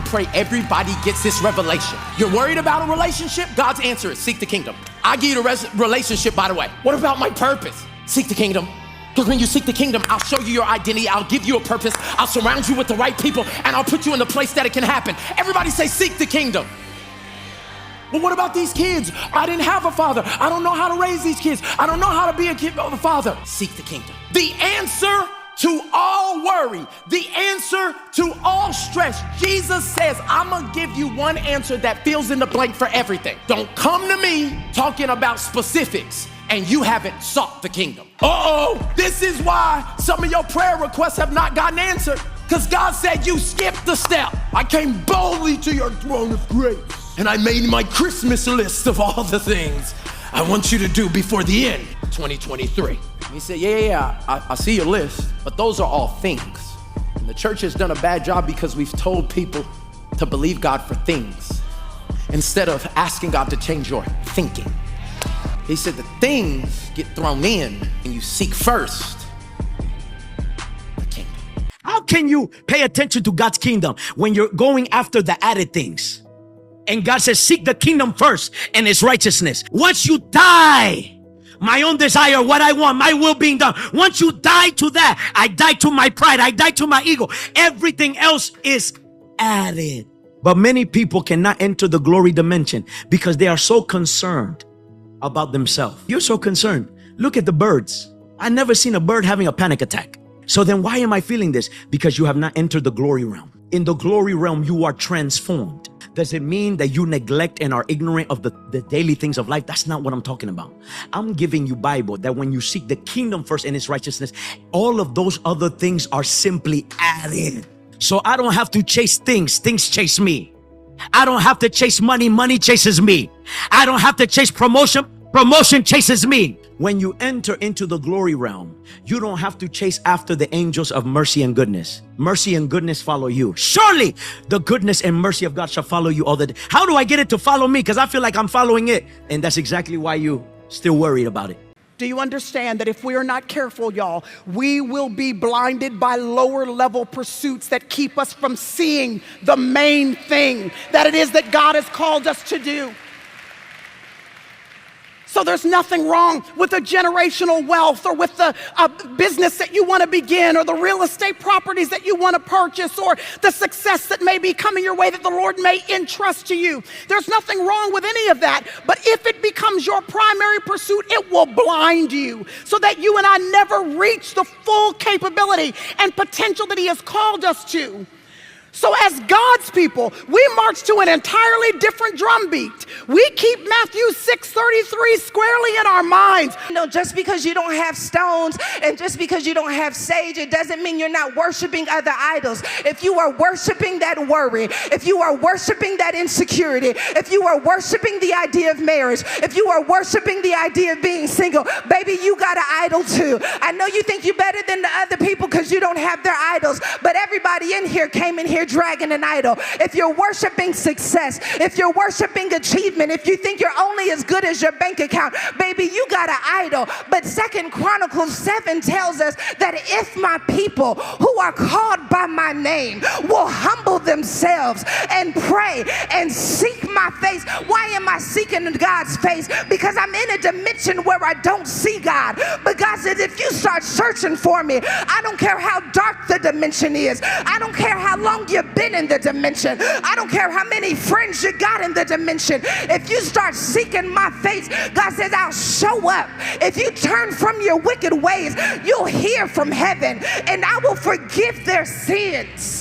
pray everybody gets this revelation. You're worried about a relationship? God's answer is seek the kingdom. I give you the relationship, by the way. What about my purpose? Seek the kingdom. Because when you seek the kingdom, I'll show you your identity. I'll give you a purpose. I'll surround you with the right people, and I'll put you in the place that it can happen. Everybody say, seek the kingdom. Well, what about these kids? I didn't have a father. I don't know how to raise these kids. I don't know how to be a kid of a father. Seek the kingdom. The answer to all worry, the answer to all stress. Jesus says, I'm gonna give you one answer that fills in the blank for everything. Don't come to me talking about specifics and you haven't sought the kingdom. This is why some of your prayer requests have not gotten answered, because God said you skipped the step. I came boldly to your throne of grace, and I made my Christmas list of all the things I want you to do before the end of 2023. He said, I see your list, but those are all things. And the church has done a bad job because we've told people to believe God for things instead of asking God to change your thinking. He said the things get thrown in and you seek first the kingdom. How can you pay attention to God's kingdom when you're going after the added things? And God says, seek the kingdom first and its righteousness. Once you die, my own desire, what I want, my will being done. Once you die to that, I die to my pride, I die to my ego. Everything else is added. But many people cannot enter the glory dimension because they are so concerned about themselves. You're so concerned. Look at the birds. I never seen a bird having a panic attack. So then why am I feeling this? Because you have not entered the glory realm. In the glory realm, you are transformed. Does it mean that you neglect and are ignorant of the daily things of life? That's not what I'm talking about. I'm giving you Bible that when you seek the kingdom first and its righteousness, all of those other things are simply added. So I don't have to chase things. Things chase me. I don't have to chase money. Money chases me. I don't have to chase promotion. Promotion chases me. When you enter into the glory realm, you don't have to chase after the angels of mercy and goodness. Mercy and goodness follow you. Surely the goodness and mercy of God shall follow you all the day. How do I get it to follow me? Because I feel like I'm following it. And that's exactly why you still worried about it. Do you understand that if we are not careful, y'all, we will be blinded by lower level pursuits that keep us from seeing the main thing that it is that God has called us to do? So there's nothing wrong with a generational wealth or with the business that you want to begin or the real estate properties that you want to purchase or the success that may be coming your way that the Lord may entrust to you. There's nothing wrong with any of that. But if it becomes your primary pursuit, it will blind you so that you and I never reach the full capability and potential that He has called us to. So as God's people, we march to an entirely different drumbeat. We keep Matthew 6:33 squarely in our minds. You know, just because you don't have stones and just because you don't have sage, it doesn't mean you're not worshiping other idols. If you are worshiping that worry, if you are worshiping that insecurity, if you are worshiping the idea of marriage, if you are worshiping the idea of being single, baby, you got an idol too. I know you think you're better than the other people because you don't have their idols, but everybody in here came in here dragging an idol. If you're worshiping success, if you're worshiping achievement, if you think you're only as good as your bank account, baby, you got an idol. But 2 Chronicles 7 tells us that if my people who are called by my name will humble themselves and pray and seek my face. Why am I seeking God's face? Because I'm in a dimension where I don't see God. But God says, if you start searching for me, I don't care how dark the dimension is. I don't care how long you've been in the dimension. I don't care how many friends you got in the dimension. If you start seeking my face, God says, I'll show up. If you turn from your wicked ways, you'll hear from heaven and I will forgive their sins.